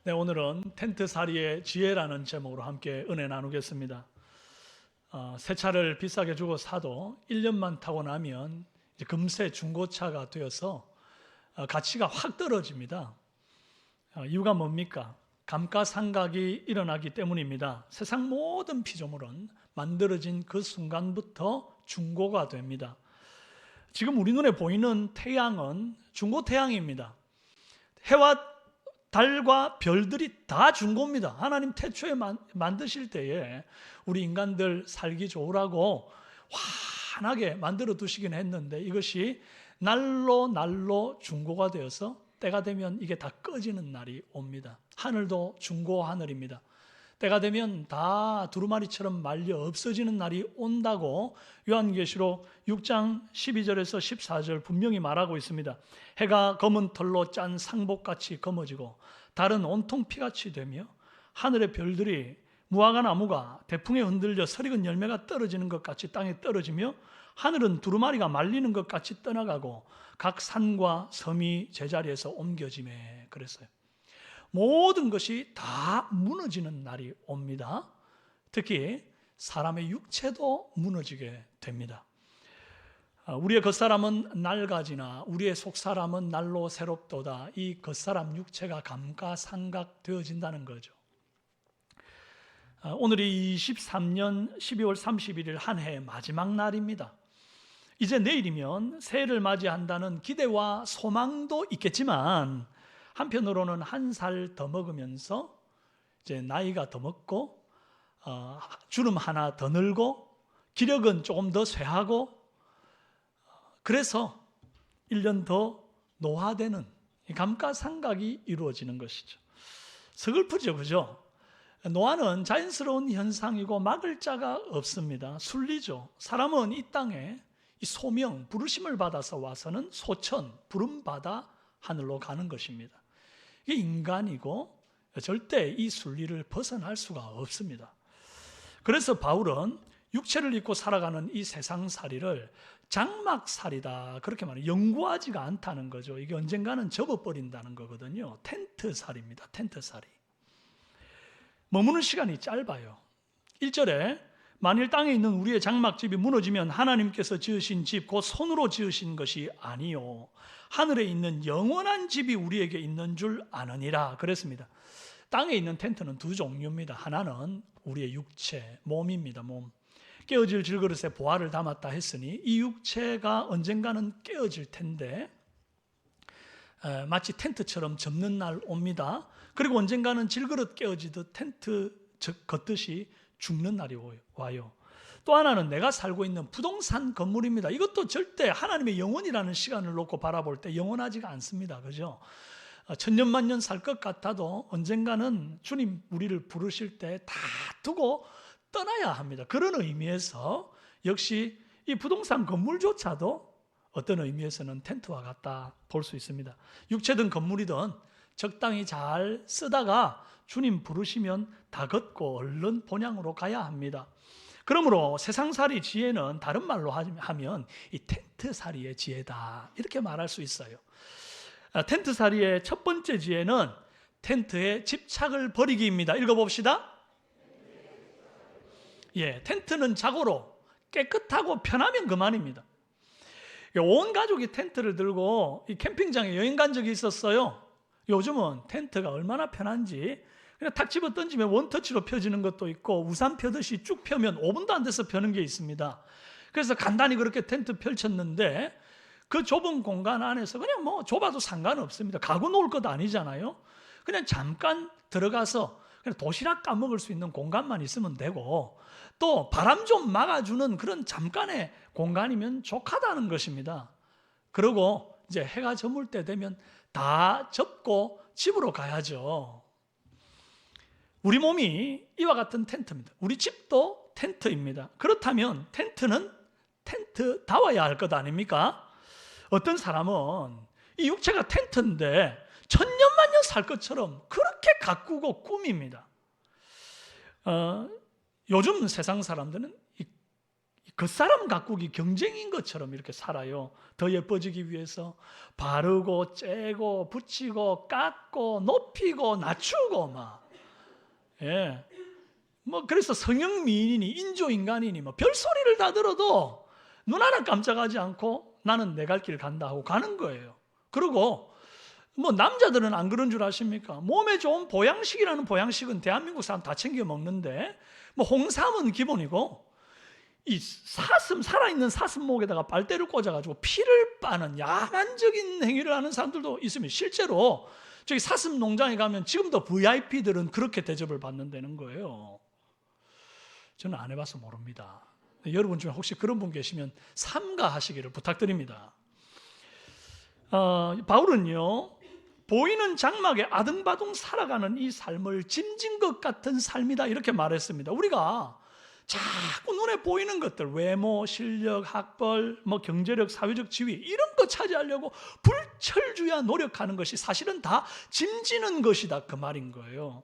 네, 오늘은 텐트살이의 지혜라는 제목으로 함께 은혜 나누겠습니다. 새 차를 비싸게 주고 사도 1년만 타고 나면 이제 금세 중고차가 되어서 가치가 확 떨어집니다. 이유가 뭡니까? 감가상각이 일어나기 때문입니다. 세상 모든 피조물은 만들어진 그 순간부터 중고가 됩니다. 지금 우리 눈에 보이는 태양은 중고 태양입니다. 해와 달과 별들이 다 중고입니다. 하나님 태초에 만드실 때에 우리 인간들 살기 좋으라고 환하게 만들어 두시긴 했는데 이것이 날로 중고가 되어서 때가 되면 이게 다 꺼지는 날이 옵니다. 하늘도 중고 하늘입니다. 때가 되면 다 두루마리처럼 말려 없어지는 날이 온다고 요한계시록 6장 12절에서 14절 분명히 말하고 있습니다. 해가 검은 털로 짠 상복같이 검어지고 달은 온통 피같이 되며 하늘의 별들이 무화과 나무가 대풍에 흔들려 설익은 열매가 떨어지는 것 같이 땅에 떨어지며 하늘은 두루마리가 말리는 것 같이 떠나가고 각 산과 섬이 제자리에서 옮겨지매 그랬어요. 모든 것이 다 무너지는 날이 옵니다. 특히 사람의 육체도 무너지게 됩니다. 우리의 겉사람은 낡아지나 우리의 속사람은 날로 새롭도다. 이 겉사람 육체가 감가상각 되어진다는 거죠. 오늘이 23년 12월 31일 한 해의 마지막 날입니다. 이제 내일이면 새해를 맞이한다는 기대와 소망도 있겠지만 한편으로는 한 살 더 먹으면서 이제 나이가 더 먹고 주름 하나 더 늘고 기력은 조금 더 쇠하고 그래서 1년 더 노화되는 감가상각이 이루어지는 것이죠. 서글프죠, 그죠? 노화는 자연스러운 현상이고 막을 자가 없습니다. 순리죠. 사람은 이 땅에 이 소명, 부르심을 받아서 와서는 소천, 부름받아 하늘로 가는 것입니다. 이게 인간이고 절대 이 순리를 벗어날 수가 없습니다. 그래서 바울은 육체를 입고 살아가는 이 세상살이를 장막살이다 그렇게 말해요. 영구하지가 않다는 거죠. 이게 언젠가는 접어버린다는 거거든요. 텐트살입니다. 텐트살이. 머무는 시간이 짧아요. 1절에 만일 땅에 있는 우리의 장막집이 무너지면 하나님께서 지으신 집 곧 손으로 지으신 것이 아니요 하늘에 있는 영원한 집이 우리에게 있는 줄 아느니라 그랬습니다. 땅에 있는 텐트는 두 종류입니다. 하나는 우리의 육체, 몸입니다. 몸. 깨어질 질그릇에 보화를 담았다 했으니 이 육체가 언젠가는 깨어질 텐데 마치 텐트처럼 접는 날 옵니다. 그리고 언젠가는 질그릇 깨어지듯 텐트 걷듯이 죽는 날이 와요. 또 하나는 내가 살고 있는 부동산 건물입니다. 이것도 절대 하나님의 영원이라는 시간을 놓고 바라볼 때 영원하지가 않습니다. 그죠? 천년 만년 살 것 같아도 언젠가는 주님 우리를 부르실 때 다 두고 떠나야 합니다. 그런 의미에서 역시 이 부동산 건물조차도 어떤 의미에서는 텐트와 같다 볼 수 있습니다. 육체든 건물이든 적당히 잘 쓰다가 주님 부르시면 다 걷고 얼른 본향으로 가야 합니다. 그러므로 세상살이 지혜는 다른 말로 하면 이 텐트살이의 지혜다 이렇게 말할 수 있어요. 텐트살이의 첫 번째 지혜는 텐트에 집착을 버리기입니다. 읽어봅시다. 예, 텐트는 자고로 깨끗하고 편하면 그만입니다. 온 가족이 텐트를 들고 이 캠핑장에 여행 간 적이 있었어요. 요즘은 텐트가 얼마나 편한지 그냥 탁 집어 던지면 원터치로 펴지는 것도 있고 우산 펴듯이 쭉 펴면 5분도 안 돼서 펴는 게 있습니다. 그래서 간단히 그렇게 텐트 펼쳤는데 그 좁은 공간 안에서 그냥 뭐 좁아도 상관없습니다. 가구 놓을 것 아니잖아요. 그냥 잠깐 들어가서 그냥 도시락 까먹을 수 있는 공간만 있으면 되고 또 바람 좀 막아주는 그런 잠깐의 공간이면 족하다는 것입니다. 그리고 이제 해가 저물 때 되면 다 접고 집으로 가야죠. 우리 몸이 이와 같은 텐트입니다. 우리 집도 텐트입니다. 그렇다면 텐트는 텐트다워야 할 것 아닙니까? 어떤 사람은 이 육체가 텐트인데 천년만년 살 것처럼 그렇게 가꾸고 꾸밉니다. 요즘 세상 사람들은 이 겉사람 가꾸기 경쟁인 것처럼 이렇게 살아요. 더 예뻐지기 위해서 바르고 째고 붙이고 깎고 높이고 낮추고 막. 예. 뭐 그래서 성형미인이니 인조인간이니 뭐 별소리를 다 들어도 눈 하나 깜짝하지 않고 나는 내 갈 길 간다 하고 가는 거예요. 그리고 뭐 남자들은 안 그런 줄 아십니까? 몸에 좋은 보양식이라는 보양식은 대한민국 사람 다 챙겨 먹는데 뭐 홍삼은 기본이고 이 사슴, 살아있는 사슴목에다가 빨대를 꽂아가지고 피를 빠는 야만적인 행위를 하는 사람들도 있습니다. 실제로 저기 사슴 농장에 가면 지금도 VIP들은 그렇게 대접을 받는다는 거예요. 저는 안 해봐서 모릅니다. 여러분 중에 혹시 그런 분 계시면 삼가하시기를 부탁드립니다. 바울은요, 보이는 장막에 아등바등 살아가는 이 삶을 짐진 것 같은 삶이다 이렇게 말했습니다. 우리가 자꾸 눈에 보이는 것들, 외모, 실력, 학벌, 뭐 경제력, 사회적 지위 이런 거 차지하려고 불철주야 노력하는 것이 사실은 다 짐지는 것이다 그 말인 거예요.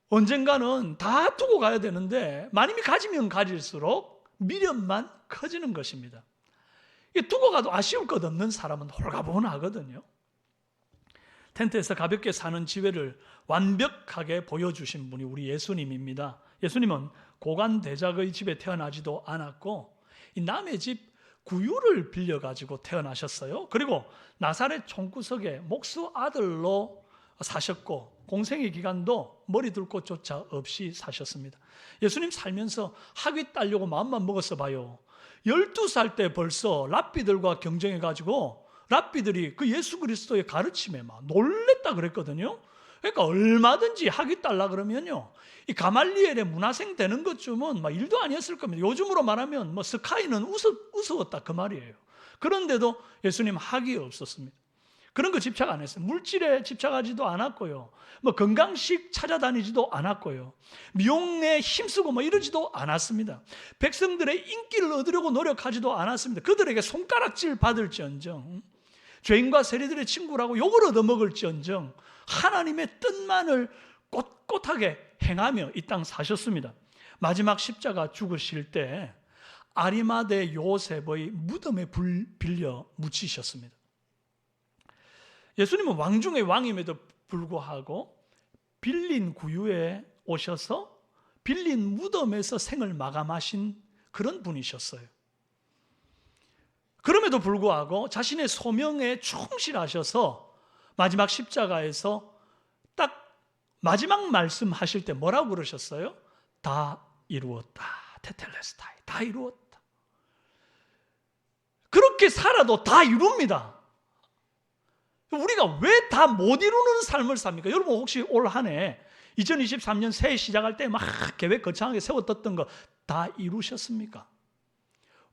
언젠가는 다 두고 가야 되는데 마님이 가지면 가질수록 미련만 커지는 것입니다. 두고 가도 아쉬울 것 없는 사람은 홀가분하거든요. 텐트에서 가볍게 사는 지혜를 완벽하게 보여주신 분이 우리 예수님입니다. 예수님은 고관대작의 집에 태어나지도 않았고 이 남의 집 구유를 빌려가지고 태어나셨어요. 그리고 나사렛 총구석에 목수 아들로 사셨고 공생의 기간도 머리 둘 곳조차 없이 사셨습니다. 예수님 살면서 학위 따려고 마음만 먹었어 봐요. 12살 때 벌써 랍비들과 경쟁해가지고 랍비들이 그 예수 그리스도의 가르침에 막 놀랬다 그랬거든요. 그러니까 얼마든지 학위 딸라 그러면요, 이 가말리엘의 문화생 되는 것쯤은 막 일도 아니었을 겁니다. 요즘으로 말하면 뭐 스카이는 우스웠다 그 말이에요. 그런데도 예수님 학위 없었습니다. 그런 거 집착 안 했어요. 물질에 집착하지도 않았고요, 뭐 건강식 찾아다니지도 않았고요, 미용에 힘쓰고 뭐 이러지도 않았습니다. 백성들의 인기를 얻으려고 노력하지도 않았습니다. 그들에게 손가락질 받을지언정, 죄인과 세리들의 친구라고 욕을 얻어먹을지언정 하나님의 뜻만을 꼿꼿하게 행하며 이 땅 사셨습니다. 마지막 십자가 죽으실 때 아리마대 요셉의 무덤에 빌려 묻히셨습니다. 예수님은 왕 중의 왕임에도 불구하고 빌린 구유에 오셔서 빌린 무덤에서 생을 마감하신 그런 분이셨어요. 그럼에도 불구하고 자신의 소명에 충실하셔서 마지막 십자가에서 딱 마지막 말씀하실 때 뭐라고 그러셨어요? 다 이루었다. 테텔레스타이. 다 이루었다. 그렇게 살아도 다 이룹니다. 우리가 왜 다 못 이루는 삶을 삽니까? 여러분 혹시 올 한 해 2023년 새해 시작할 때 막 계획 거창하게 세웠던 거 다 이루셨습니까?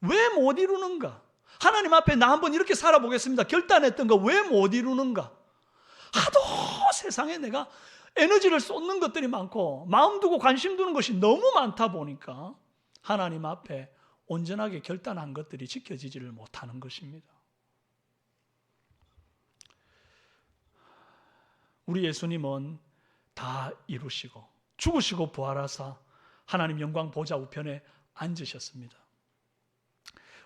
왜 못 이루는가? 하나님 앞에 나 한번 이렇게 살아보겠습니다 결단했던 거 왜 못 이루는가? 하도 세상에 내가 에너지를 쏟는 것들이 많고 마음 두고 관심 두는 것이 너무 많다 보니까 하나님 앞에 온전하게 결단한 것들이 지켜지지를 못하는 것입니다. 우리 예수님은 다 이루시고 죽으시고 부활하사 하나님 영광 보좌 우편에 앉으셨습니다.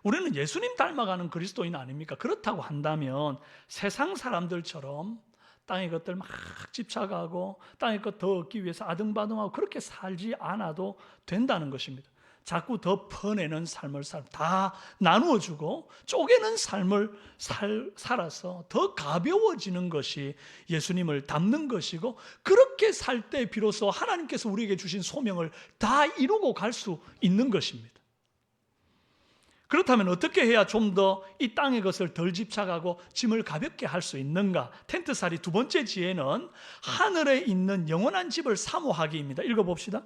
우리는 예수님 닮아가는 그리스도인 아닙니까? 그렇다고 한다면 세상 사람들처럼 땅의 것들 막 집착하고 땅의 것 더 얻기 위해서 아등바등하고 그렇게 살지 않아도 된다는 것입니다. 자꾸 더 퍼내는 삶을 다 나누어주고 쪼개는 삶을 살아서 더 가벼워지는 것이 예수님을 닮는 것이고, 그렇게 살 때 비로소 하나님께서 우리에게 주신 소명을 다 이루고 갈 수 있는 것입니다. 그렇다면 어떻게 해야 좀 더 이 땅의 것을 덜 집착하고 짐을 가볍게 할 수 있는가? 텐트살이 두 번째 지혜는 하늘에 있는 영원한 집을 사모하기입니다. 읽어봅시다.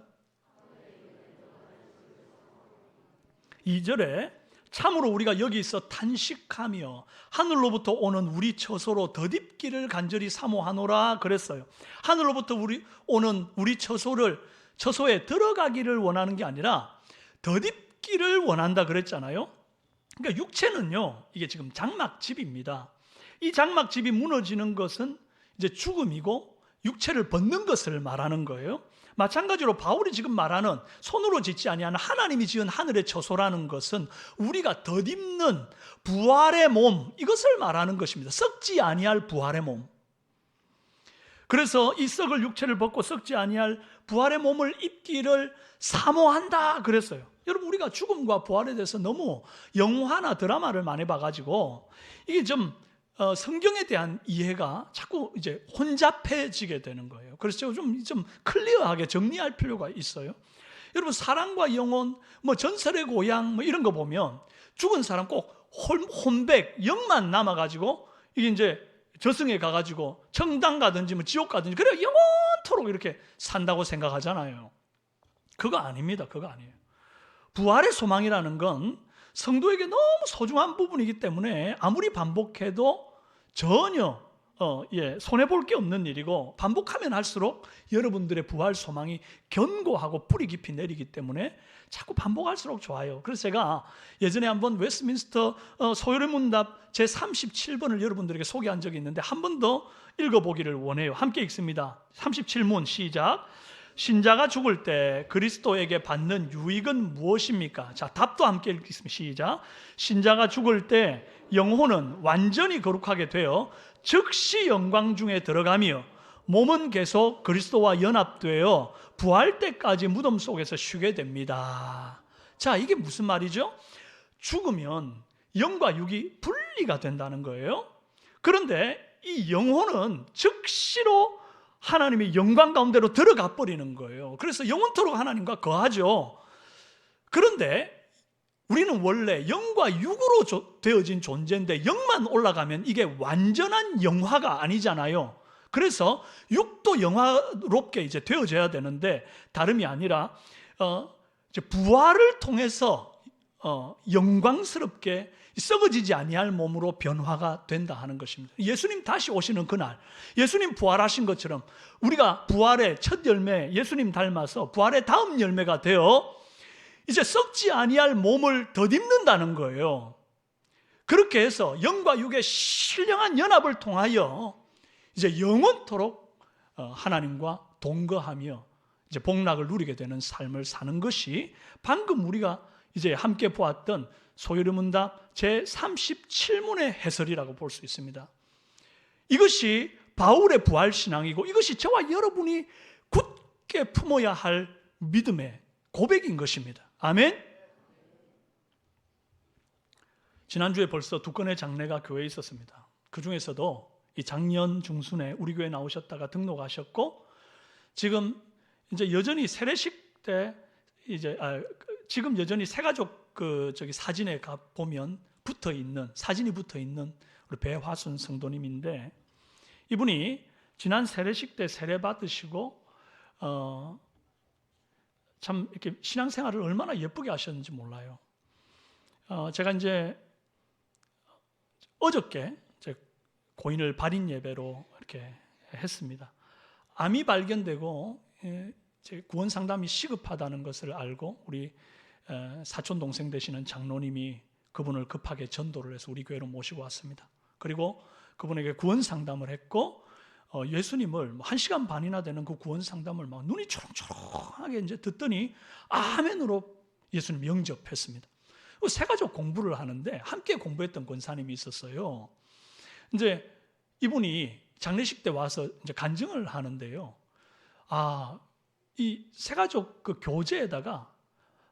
2절에 참으로 우리가 여기서 탄식하며 하늘로부터 오는 우리 처소로 덧입기를 간절히 사모하노라 그랬어요. 하늘로부터 오는 우리 처소에 들어가기를 원하는 게 아니라 덧입기를 원한다 그랬잖아요. 그러니까 육체는요, 이게 지금 장막집입니다. 이 장막집이 무너지는 것은 이제 죽음이고 육체를 벗는 것을 말하는 거예요. 마찬가지로 바울이 지금 말하는 손으로 짓지 아니하는 하나님이 지은 하늘의 처소라는 것은 우리가 덧입는 부활의 몸, 이것을 말하는 것입니다. 썩지 아니할 부활의 몸. 그래서 이 썩을 육체를 벗고 썩지 아니할 부활의 몸을 입기를 사모한다 그랬어요. 여러분, 우리가 죽음과 부활에 대해서 너무 영화나 드라마를 많이 봐가지고 이게 좀 성경에 대한 이해가 자꾸 이제 혼잡해지게 되는 거예요. 그래서 좀 클리어하게 정리할 필요가 있어요. 여러분, 사랑과 영혼, 뭐 전설의 고향, 뭐 이런 거 보면 죽은 사람 꼭 혼백, 영만 남아가지고 이게 이제 저승에 가가지고 청당 가든지 뭐 지옥 가든지 그래 영원토록 이렇게 산다고 생각하잖아요. 그거 아닙니다. 그거 아니에요. 부활의 소망이라는 건 성도에게 너무 소중한 부분이기 때문에 아무리 반복해도 전혀 손해볼 게 없는 일이고, 반복하면 할수록 여러분들의 부활 소망이 견고하고 뿌리 깊이 내리기 때문에 자꾸 반복할수록 좋아요. 그래서 제가 예전에 한번 웨스트민스터 소요리 문답 제37번을 여러분들에게 소개한 적이 있는데 한 번 더 읽어보기를 원해요. 함께 읽습니다. 37문 시작. 신자가 죽을 때 그리스도에게 받는 유익은 무엇입니까? 자, 답도 함께 읽겠습니다. 시작. 신자가 죽을 때 영혼은 완전히 거룩하게 되어 즉시 영광 중에 들어가며 몸은 계속 그리스도와 연합되어 부활 때까지 무덤 속에서 쉬게 됩니다. 자, 이게 무슨 말이죠? 죽으면 영과 육이 분리가 된다는 거예요. 그런데 이 영혼은 즉시로 하나님의 영광 가운데로 들어가 버리는 거예요. 그래서 영원토록 하나님과 거하죠. 그런데 우리는 원래 영과 육으로 되어진 존재인데 영만 올라가면 이게 완전한 영화가 아니잖아요. 그래서 육도 영화롭게 이제 되어져야 되는데 다름이 아니라 이제 부활을 통해서 영광스럽게 썩어지지 아니할 몸으로 변화가 된다 하는 것입니다. 예수님 다시 오시는 그날, 예수님 부활하신 것처럼 우리가 부활의 첫 열매, 예수님 닮아서 부활의 다음 열매가 되어 이제 썩지 아니할 몸을 덧입는다는 거예요. 그렇게 해서 영과 육의 신령한 연합을 통하여 이제 영원토록 하나님과 동거하며 이제 복락을 누리게 되는 삶을 사는 것이 방금 우리가 이제 함께 보았던 소요리 문답 제37문의 해설이라고 볼 수 있습니다. 이것이 바울의 부활 신앙이고 이것이 저와 여러분이 굳게 품어야 할 믿음의 고백인 것입니다. 아멘. 지난주에 벌써 2건의 장례가 교회에 있었습니다. 그 중에서도 이 작년 중순에 우리 교회 나오셨다가 등록하셨고 지금 이제 여전히 세례식 때 이제 지금 여전히 새가족 사진에 가 보면 사진이 붙어 있는 우리 배화순 성도님인데, 이분이 지난 세례식 때 세례 받으시고 참 이렇게 신앙생활을 얼마나 예쁘게 하셨는지 몰라요. 제가 이제 어저께 고인을 발인 예배로 이렇게 했습니다. 암이 발견되고 구원 상담이 시급하다는 것을 알고 우리 사촌 동생 되시는 장로님이 그분을 급하게 전도를 해서 우리 교회로 모시고 왔습니다. 그리고 그분에게 구원 상담을 했고 예수님을 1시간 반이나 되는 그 구원 상담을 막 눈이 초롱초롱하게 이제 듣더니 아멘으로 예수님 영접했습니다. 새가족 공부를 하는데 함께 공부했던 권사님이 있었어요. 이제 이분이 장례식 때 와서 이제 간증을 하는데요. 이 새가족 그 교재에다가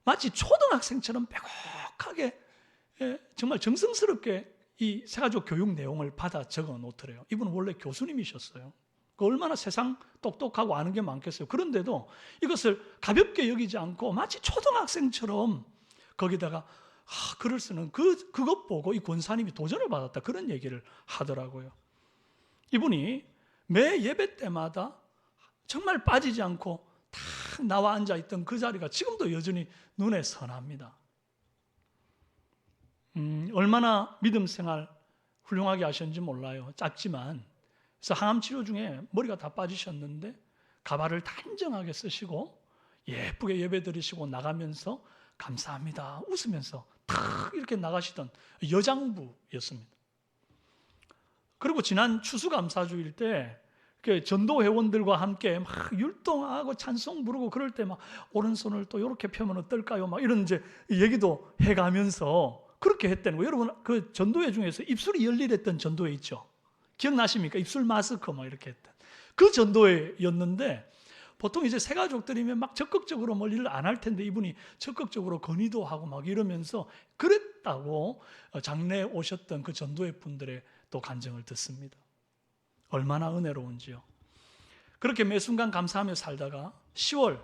마치 초등학생처럼 빼곡하게 정말 정성스럽게 이 새가족 교육 내용을 받아 적어 놓더래요. 이분은 원래 교수님이셨어요. 얼마나 세상 똑똑하고 아는 게 많겠어요. 그런데도 이것을 가볍게 여기지 않고 마치 초등학생처럼 거기다가 글을 쓰는 그것 보고 이 권사님이 도전을 받았다, 그런 얘기를 하더라고요. 이분이 매 예배 때마다 정말 빠지지 않고 딱 나와 앉아있던 그 자리가 지금도 여전히 눈에 선합니다. 얼마나 믿음 생활 훌륭하게 하셨는지 몰라요. 짧지만. 그래서 항암 치료 중에 머리가 다 빠지셨는데 가발을 단정하게 쓰시고 예쁘게 예배 드리시고 나가면서 감사합니다 웃으면서 탁 이렇게 나가시던 여장부였습니다. 그리고 지난 추수감사주일 때 그 전도 회원들과 함께 막 율동하고 찬송 부르고 그럴 때 막 오른손을 또 이렇게 펴면 어떨까요? 막 이런 이제 얘기도 해가면서 그렇게 했다는 거예요. 여러분 그 전도회 중에서 입술이 열일했던 전도회 있죠? 기억나십니까? 입술 마스크 막 이렇게 했던 그 전도회였는데 보통 이제 새가족들이면 막 적극적으로 뭘 일을 안 할 텐데 이분이 적극적으로 건의도 하고 막 이러면서 그랬다고 장례에 오셨던 그 전도회 분들의 또 간증을 듣습니다. 얼마나 은혜로운지요. 그렇게 매 순간 감사하며 살다가 10월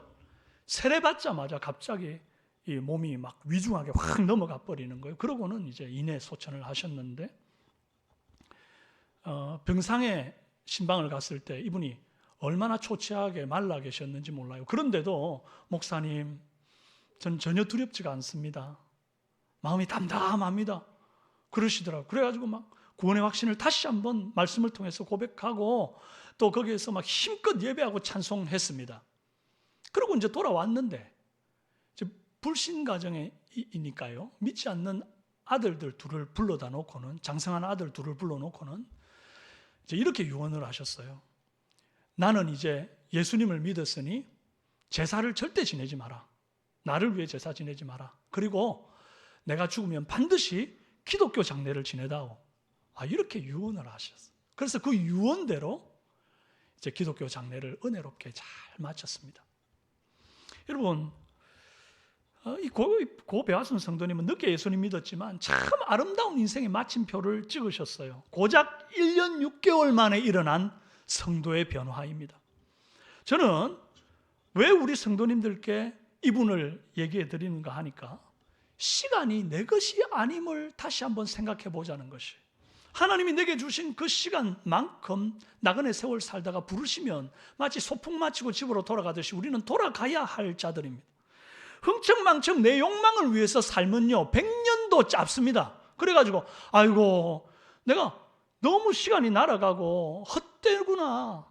세례 받자마자 갑자기 이 몸이 막 위중하게 확 넘어가 버리는 거예요. 그러고는 이제 인해 소천을 하셨는데 병상에 신방을 갔을 때 이분이 얼마나 초췌하게 말라 계셨는지 몰라요. 그런데도 목사님, 전 전혀 두렵지가 않습니다. 마음이 담담합니다. 그러시더라고요. 그래가지고 막 구원의 확신을 다시 한번 말씀을 통해서 고백하고 또 거기에서 막 힘껏 예배하고 찬송했습니다. 그리고 이제 돌아왔는데 이제 불신 가정이니까요. 믿지 않는 아들들 둘을 불러다 놓고는 장성한 아들 둘을 불러놓고는 이제 이렇게 유언을 하셨어요. 나는 이제 예수님을 믿었으니 제사를 절대 지내지 마라. 나를 위해 제사 지내지 마라. 그리고 내가 죽으면 반드시 기독교 장례를 지내다오. 이렇게 유언을 하셨어요. 그래서 그 유언대로 이제 기독교 장례를 은혜롭게 잘 마쳤습니다. 여러분, 고 배화순 성도님은 늦게 예수님 믿었지만 참 아름다운 인생의 마침표를 찍으셨어요. 고작 1년 6개월 만에 일어난 성도의 변화입니다. 저는 왜 우리 성도님들께 이분을 얘기해 드리는가 하니까 시간이 내 것이 아님을 다시 한번 생각해 보자는 것이에요. 하나님이 내게 주신 그 시간만큼 나그네 세월 살다가 부르시면 마치 소풍 마치고 집으로 돌아가듯이 우리는 돌아가야 할 자들입니다. 흥청망청 내 욕망을 위해서 살면요 100년도 짧습니다. 그래가지고 아이고 내가 너무 시간이 날아가고 헛되구나,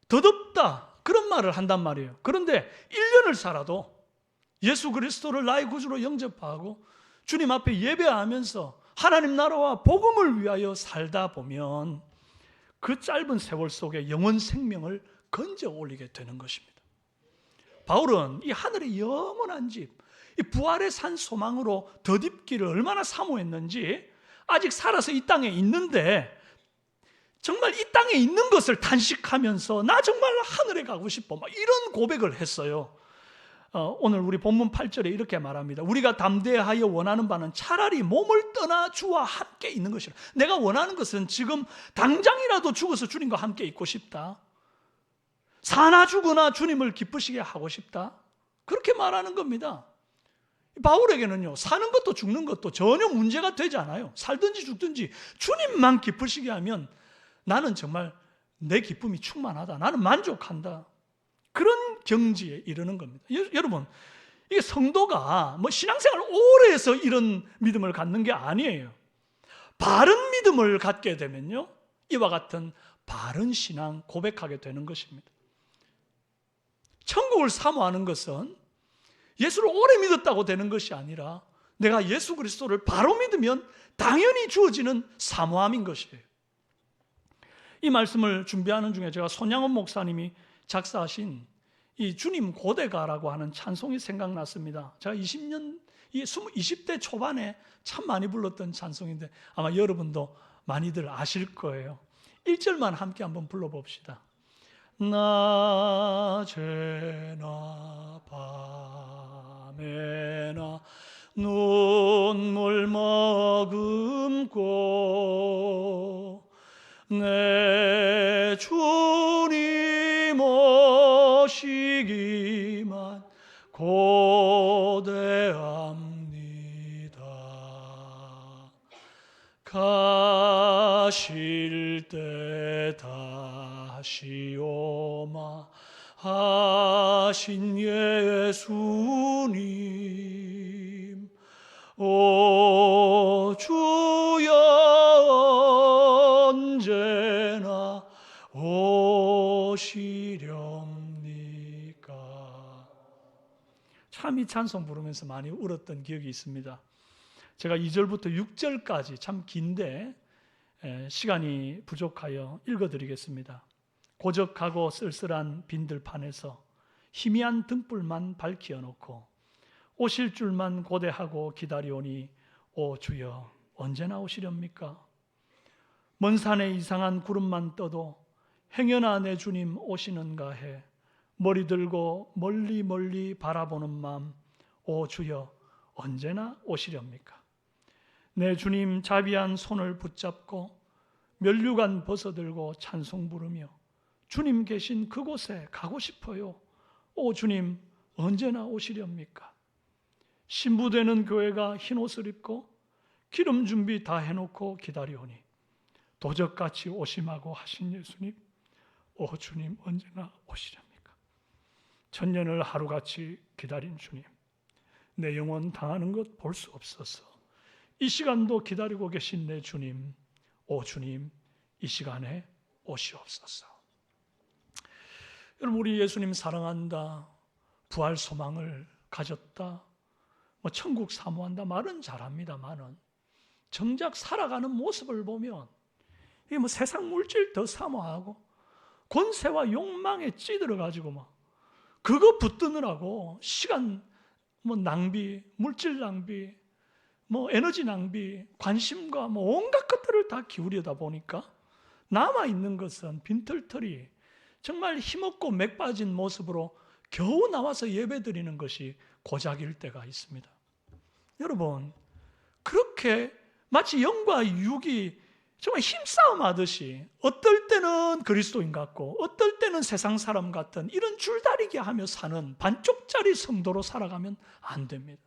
더덥다, 그런 말을 한단 말이에요. 그런데 1년을 살아도 예수 그리스도를 나의 구주로 영접하고 주님 앞에 예배하면서 하나님 나라와 복음을 위하여 살다 보면 그 짧은 세월 속에 영원 생명을 건져 올리게 되는 것입니다. 바울은 이 하늘의 영원한 집, 이 부활의 산 소망으로 덧입기를 얼마나 사모했는지 아직 살아서 이 땅에 있는데 정말 이 땅에 있는 것을 단식하면서 나 정말 하늘에 가고 싶어 막 이런 고백을 했어요. 오늘 우리 본문 8절에 이렇게 말합니다. 우리가 담대하여 원하는 바는 차라리 몸을 떠나 주와 함께 있는 것이라. 내가 원하는 것은 지금 당장이라도 죽어서 주님과 함께 있고 싶다. 사나 죽으나 주님을 기쁘시게 하고 싶다. 그렇게 말하는 겁니다. 바울에게는요 사는 것도 죽는 것도 전혀 문제가 되지 않아요. 살든지 죽든지 주님만 기쁘시게 하면 나는 정말 내 기쁨이 충만하다, 나는 만족한다, 그런 경지에 이르는 겁니다. 여러분, 이게 성도가 뭐 신앙생활 오래 해서 이런 믿음을 갖는 게 아니에요. 바른 믿음을 갖게 되면요 이와 같은 바른 신앙 고백하게 되는 것입니다. 천국을 사모하는 것은 예수를 오래 믿었다고 되는 것이 아니라 내가 예수 그리스도를 바로 믿으면 당연히 주어지는 사모함인 것이에요. 이 말씀을 준비하는 중에 제가 손양원 목사님이 작사하신 이 주님 고대가라고 하는 찬송이 생각났습니다. 제가 20대 초반에 참 많이 불렀던 찬송인데 아마 여러분도 많이들 아실 거예요. 1절만 함께 한번 불러봅시다. 낮에나 밤에나 눈물 머금고 내 주님 오시기만 고대합니다. 가실 때 다시 오마 하신 예수님, 오 주여 언제나 오시렵니까. 참 이 찬송 부르면서 많이 울었던 기억이 있습니다. 제가 2절부터 6절까지 참 긴데 시간이 부족하여 읽어드리겠습니다. 고적하고 쓸쓸한 빈들판에서 희미한 등불만 밝히어 놓고 오실 줄만 고대하고 기다리오니 오 주여 언제나 오시렵니까? 먼 산에 이상한 구름만 떠도 행여나 내 주님 오시는가 해 머리 들고 멀리 멀리 바라보는 마음 오 주여 언제나 오시렵니까? 내 주님 자비한 손을 붙잡고 면류관 벗어들고 찬송 부르며 주님 계신 그곳에 가고 싶어요. 오 주님 언제나 오시렵니까? 신부되는 교회가 흰옷을 입고 기름 준비 다 해놓고 기다리오니 도적같이 오심하고 하신 예수님 오 주님 언제나 오시렵니까? 천년을 하루같이 기다린 주님 내 영혼 당하는 것 볼 수 없어서 이 시간도 기다리고 계신 내 주님 오 주님 이 시간에 오시옵소서. 여러분 우리 예수님 사랑한다 부활 소망을 가졌다 천국 사모한다 말은 잘합니다만은 정작 살아가는 모습을 보면 이게 세상 물질 더 사모하고 권세와 욕망에 찌들어가지고 그거 붙드느라고 시간 낭비, 물질 낭비, 에너지 낭비, 관심과 온갖 것들을 다 기울이다 보니까 남아있는 것은 빈털터리 정말 힘없고 맥 빠진 모습으로 겨우 나와서 예배드리는 것이 고작일 때가 있습니다. 여러분 그렇게 마치 영과 육이 정말 힘싸움 하듯이 어떨 때는 그리스도인 같고 어떨 때는 세상 사람 같은 이런 줄다리기 하며 사는 반쪽짜리 성도로 살아가면 안 됩니다.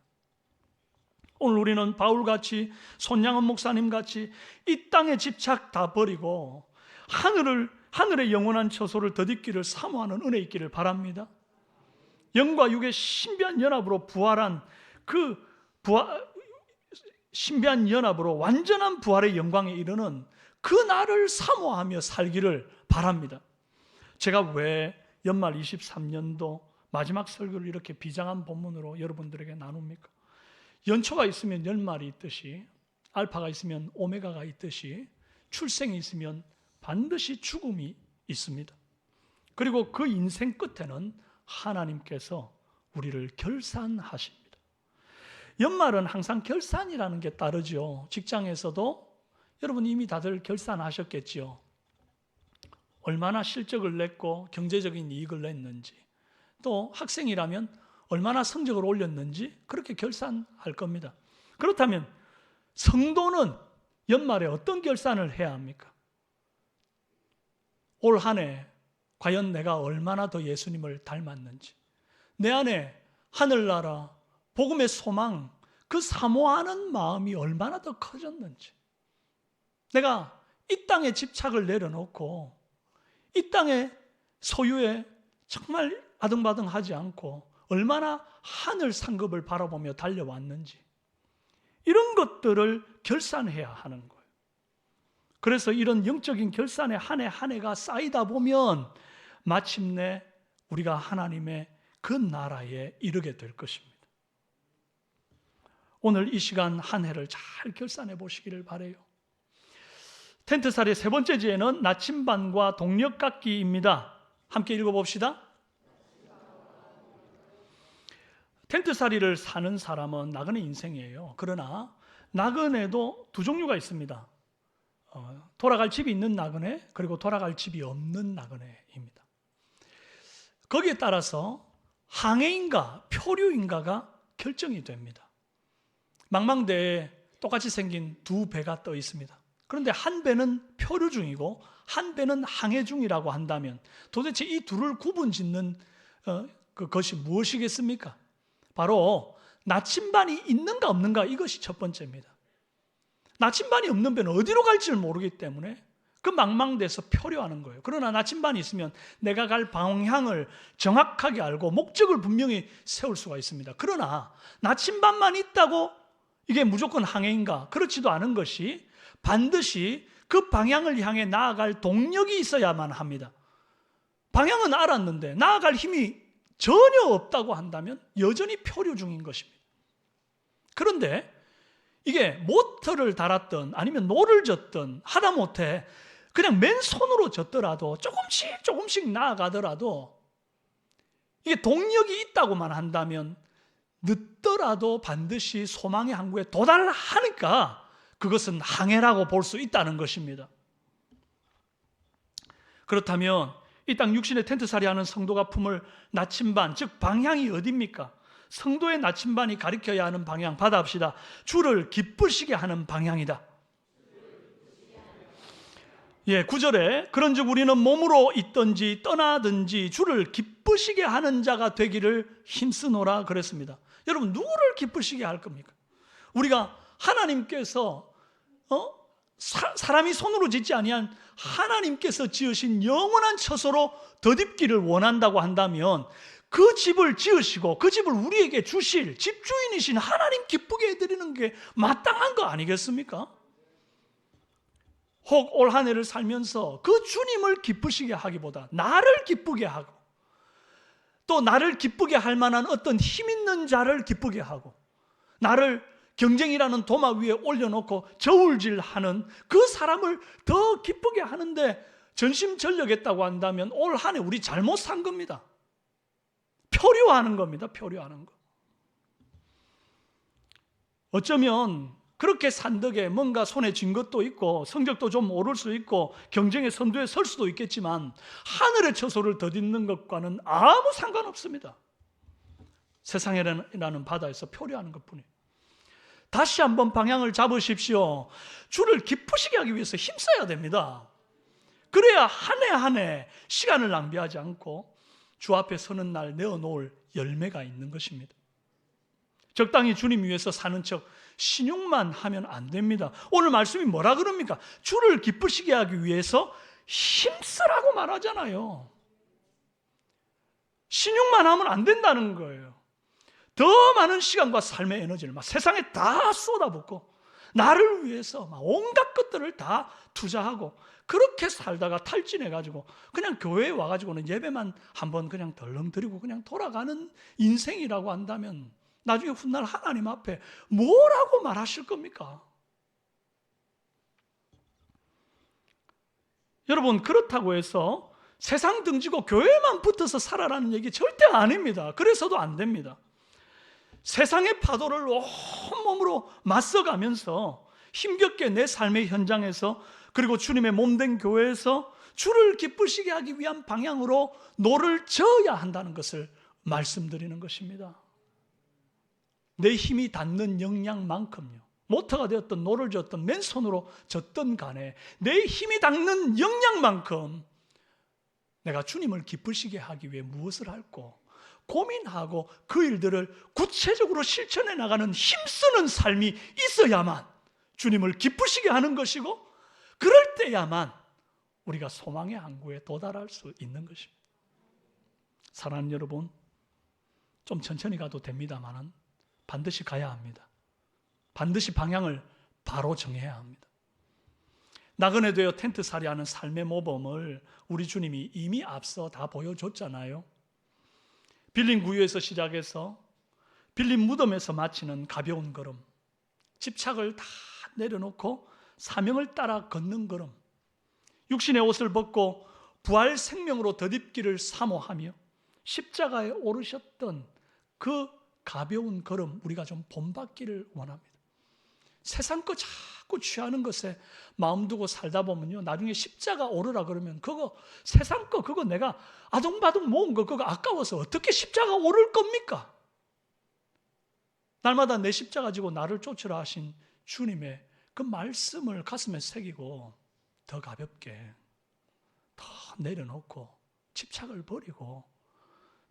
오늘 우리는 바울같이 손양은 목사님같이 이 땅의 집착 다 버리고 하늘의 영원한 처소를 덧입기를 사모하는 은혜 있기를 바랍니다. 영과 육의 신비한 연합으로 부활한 신비한 연합으로 완전한 부활의 영광에 이르는 그 날을 사모하며 살기를 바랍니다. 제가 왜 연말 23년도 마지막 설교를 이렇게 비장한 본문으로 여러분들에게 나눕니까? 연초가 있으면 연말이 있듯이 알파가 있으면 오메가가 있듯이 출생이 있으면 반드시 죽음이 있습니다. 그리고 그 인생 끝에는 하나님께서 우리를 결산하십니다. 연말은 항상 결산이라는 게 따르죠. 직장에서도 여러분 이미 다들 결산하셨겠지요. 얼마나 실적을 냈고 경제적인 이익을 냈는지, 또 학생이라면 얼마나 성적을 올렸는지 그렇게 결산할 겁니다. 그렇다면 성도는 연말에 어떤 결산을 해야 합니까? 올 한 해 과연 내가 얼마나 더 예수님을 닮았는지, 내 안에 하늘나라, 복음의 소망, 그 사모하는 마음이 얼마나 더 커졌는지, 내가 이 땅에 집착을 내려놓고 이 땅의 소유에 정말 아등바등하지 않고 얼마나 하늘 상급을 바라보며 달려왔는지, 이런 것들을 결산해야 하는 거예요. 그래서 이런 영적인 결산의 한 해 한 해가 쌓이다 보면 마침내 우리가 하나님의 그 나라에 이르게 될 것입니다. 오늘 이 시간 한 해를 잘 결산해 보시기를 바라요. 텐트살이 세 번째 지혜는 나침반과 동력깎기입니다. 함께 읽어봅시다. 텐트살이를 사는 사람은 나그네 인생이에요. 그러나 나그네도 두 종류가 있습니다. 돌아갈 집이 있는 나그네, 그리고 돌아갈 집이 없는 나그네입니다. 거기에 따라서 항해인가 표류인가가 결정이 됩니다. 망망대에 똑같이 생긴 두 배가 떠 있습니다. 그런데 한 배는 표류 중이고 한 배는 항해 중이라고 한다면 도대체 이 둘을 구분짓는 그것이 무엇이겠습니까? 바로 나침반이 있는가 없는가, 이것이 첫 번째입니다. 나침반이 없는 배는 어디로 갈지를 모르기 때문에 그 망망대에서 표류하는 거예요. 그러나 나침반이 있으면 내가 갈 방향을 정확하게 알고 목적을 분명히 세울 수가 있습니다. 그러나 나침반만 있다고 이게 무조건 항해인가? 그렇지도 않은 것이 반드시 그 방향을 향해 나아갈 동력이 있어야만 합니다. 방향은 알았는데 나아갈 힘이 전혀 없다고 한다면 여전히 표류 중인 것입니다. 그런데 이게 모터를 달았든 아니면 노를 젓든 하다못해 그냥 맨손으로 젓더라도 조금씩 나아가더라도 이게 동력이 있다고만 한다면 늦더라도 반드시 소망의 항구에 도달하니까 그것은 항해라고 볼 수 있다는 것입니다. 그렇다면 이 땅 육신의 텐트살이 하는 성도가 품을 나침반, 즉 방향이 어디입니까? 성도의 나침반이 가리켜야 하는 방향 받아봅시다. 주를 기쁘시게 하는 방향이다. 9절에 그런즉 우리는 몸으로 있든지 떠나든지 주를 기쁘시게 하는 자가 되기를 힘쓰노라 그랬습니다. 여러분, 누구를 기쁘시게 할 겁니까? 우리가 하나님께서 사람이 손으로 짓지 아니한 하나님께서 지으신 영원한 처소로 덧입기를 원한다고 한다면 그 집을 지으시고 그 집을 우리에게 주실 집주인이신 하나님 기쁘게 해드리는 게 마땅한 거 아니겠습니까? 혹 올 한 해를 살면서 그 주님을 기쁘시게 하기보다 나를 기쁘게 하고 또 나를 기쁘게 할 만한 어떤 힘 있는 자를 기쁘게 하고 나를 경쟁이라는 도마 위에 올려놓고 저울질하는 그 사람을 더 기쁘게 하는데 전심전력했다고 한다면 올 한 해 우리 잘못 산 겁니다. 표류하는 겁니다. 표류하는 거. 어쩌면 그렇게 산 덕에 뭔가 손에 쥔 것도 있고 성적도 좀 오를 수 있고 경쟁의 선두에 설 수도 있겠지만 하늘의 처소를 덧입는 것과는 아무 상관없습니다. 세상이라는 바다에서 표류하는 것뿐이에요. 다시 한번 방향을 잡으십시오. 주를 기쁘시게 하기 위해서 힘써야 됩니다. 그래야 한 해 한 해 시간을 낭비하지 않고 주 앞에 서는 날 내어놓을 열매가 있는 것입니다. 적당히 주님 위해서 사는 척 신용만 하면 안 됩니다. 오늘 말씀이 뭐라 그럽니까? 주를 기쁘시게 하기 위해서 힘쓰라고 말하잖아요. 신용만 하면 안 된다는 거예요. 더 많은 시간과 삶의 에너지를 막 세상에 다 쏟아붓고 나를 위해서 막 온갖 것들을 다 투자하고 그렇게 살다가 탈진해가지고 그냥 교회에 와가지고는 예배만 한번 그냥 덜렁 드리고 그냥 돌아가는 인생이라고 한다면 나중에 훗날 하나님 앞에 뭐라고 말하실 겁니까? 여러분, 그렇다고 해서 세상 등지고 교회만 붙어서 살아라는 얘기 절대 아닙니다. 그래서도 안 됩니다. 세상의 파도를 온몸으로 맞서가면서 힘겹게 내 삶의 현장에서 그리고 주님의 몸된 교회에서 주를 기쁘시게 하기 위한 방향으로 노를 저어야 한다는 것을 말씀드리는 것입니다. 내 힘이 닿는 역량만큼요, 모터가 되었던 노를 젓던 맨손으로 젓던 간에 내 힘이 닿는 역량만큼 내가 주님을 기쁘시게 하기 위해 무엇을 할고 고민하고 그 일들을 구체적으로 실천해 나가는 힘쓰는 삶이 있어야만 주님을 기쁘시게 하는 것이고, 그럴 때야만 우리가 소망의 항구에 도달할 수 있는 것입니다. 사랑하는 여러분, 좀 천천히 가도 됩니다만 반드시 가야 합니다. 반드시 방향을 바로 정해야 합니다. 나그네 되어 텐트살이하는 삶의 모범을 우리 주님이 이미 앞서 다 보여줬잖아요. 빌린 구유에서 시작해서 빌린 무덤에서 마치는 가벼운 걸음, 집착을 다 내려놓고 사명을 따라 걷는 걸음, 육신의 옷을 벗고 부활 생명으로 덧입기를 사모하며 십자가에 오르셨던 그 가벼운 걸음 우리가 좀 본받기를 원합니다. 세상 거 자꾸 취하는 것에 마음 두고 살다 보면요, 나중에 십자가 오르라 그러면 그거 세상 거 그거 내가 아둥바둥 모은 거 그거 아까워서 어떻게 십자가 오를 겁니까? 날마다 내 십자가 지고 나를 쫓으라 하신 주님의 그 말씀을 가슴에 새기고 더 가볍게 더 내려놓고 집착을 버리고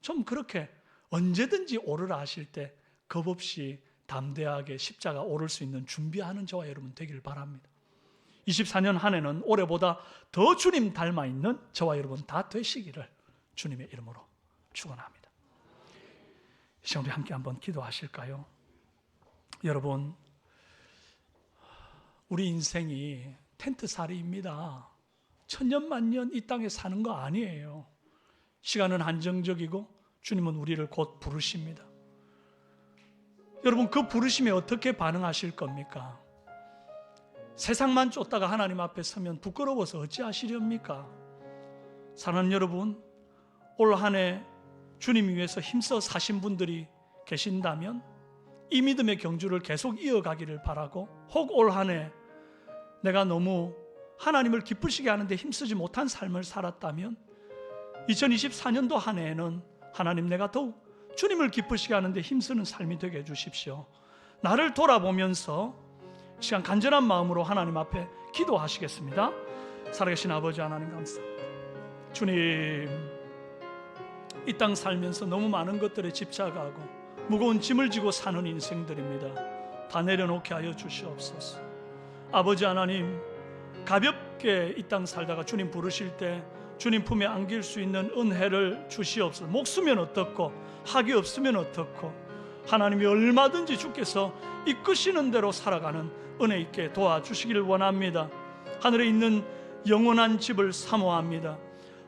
좀 그렇게 언제든지 오르라 하실 때 겁없이 담대하게 십자가 오를 수 있는 준비하는 저와 여러분 되길 바랍니다. 24년 한 해는 올해보다 더 주님 닮아 있는 저와 여러분 다 되시기를 주님의 이름으로 축원합니다. 이 시간 우리 함께 한번 기도하실까요? 여러분, 우리 인생이 텐트살이입니다. 천년만년 이 땅에 사는 거 아니에요. 시간은 한정적이고 주님은 우리를 곧 부르십니다. 여러분, 그 부르심에 어떻게 반응하실 겁니까? 세상만 쫓다가 하나님 앞에 서면 부끄러워서 어찌하시렵니까? 사랑하는 여러분, 올 한 해 주님 위해서 힘써 사신 분들이 계신다면 이 믿음의 경주를 계속 이어가기를 바라고, 혹 올 한 해 내가 너무 하나님을 기쁘시게 하는데 힘쓰지 못한 삶을 살았다면 2024년도 한 해에는 하나님, 내가 더욱 주님을 기쁘시게 하는데 힘쓰는 삶이 되게 해주십시오. 나를 돌아보면서 이 시간 간절한 마음으로 하나님 앞에 기도하시겠습니다. 살아계신 아버지 하나님, 감사합니다. 주님, 이 땅 살면서 너무 많은 것들에 집착하고 무거운 짐을 지고 사는 인생들입니다. 다 내려놓게 하여 주시옵소서. 아버지 하나님, 가볍게 이 땅 살다가 주님 부르실 때 주님 품에 안길 수 있는 은혜를 주시옵소서. 목수면 어떻고 학이 없으면 어떻고 하나님이 얼마든지 주께서 이끄시는 대로 살아가는 은혜 있게 도와주시기를 원합니다. 하늘에 있는 영원한 집을 사모합니다.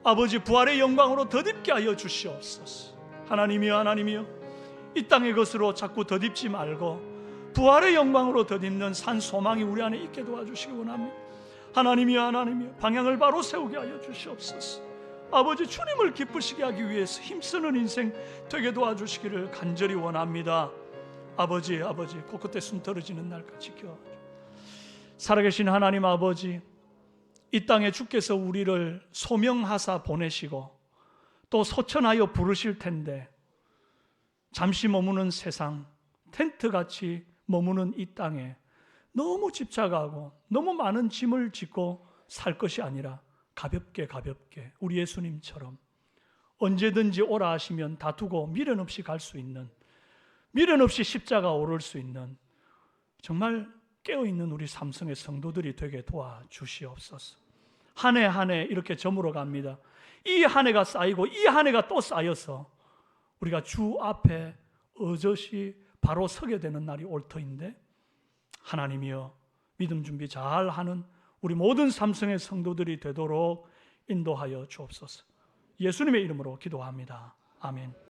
아버지, 부활의 영광으로 덧입게 하여 주시옵소서. 하나님이여, 하나님이여, 이 땅의 것으로 자꾸 덧입지 말고 부활의 영광으로 덧입는 산 소망이 우리 안에 있게 도와주시기 원합니다. 하나님이여, 하나님이여, 방향을 바로 세우게 하여 주시옵소서. 아버지, 주님을 기쁘시게 하기 위해서 힘쓰는 인생 되게 도와주시기를 간절히 원합니다. 아버지, 코끝에 숨 떨어지는 날까지 지켜 살아계신 하나님 아버지, 이 땅에 주께서 우리를 소명하사 보내시고 또 소천하여 부르실 텐데 잠시 머무는 세상, 텐트같이 머무는 이 땅에 너무 집착하고 너무 많은 짐을 짓고 살 것이 아니라 가볍게 우리 예수님처럼 언제든지 오라 하시면 다투고 미련 없이 갈 수 있는, 미련 없이 십자가 오를 수 있는 정말 깨어있는 우리 삼성의 성도들이 되게 도와주시옵소서. 한 해 한 해 이렇게 저물어 갑니다. 이 한 해가 쌓이고 이 한 해가 또 쌓여서 우리가 주 앞에 어저씨 바로 서게 되는 날이 올 터인데, 하나님이여, 믿음 준비 잘하는 우리 모든 삼성의 성도들이 되도록 인도하여 주옵소서. 예수님의 이름으로 기도합니다. 아멘.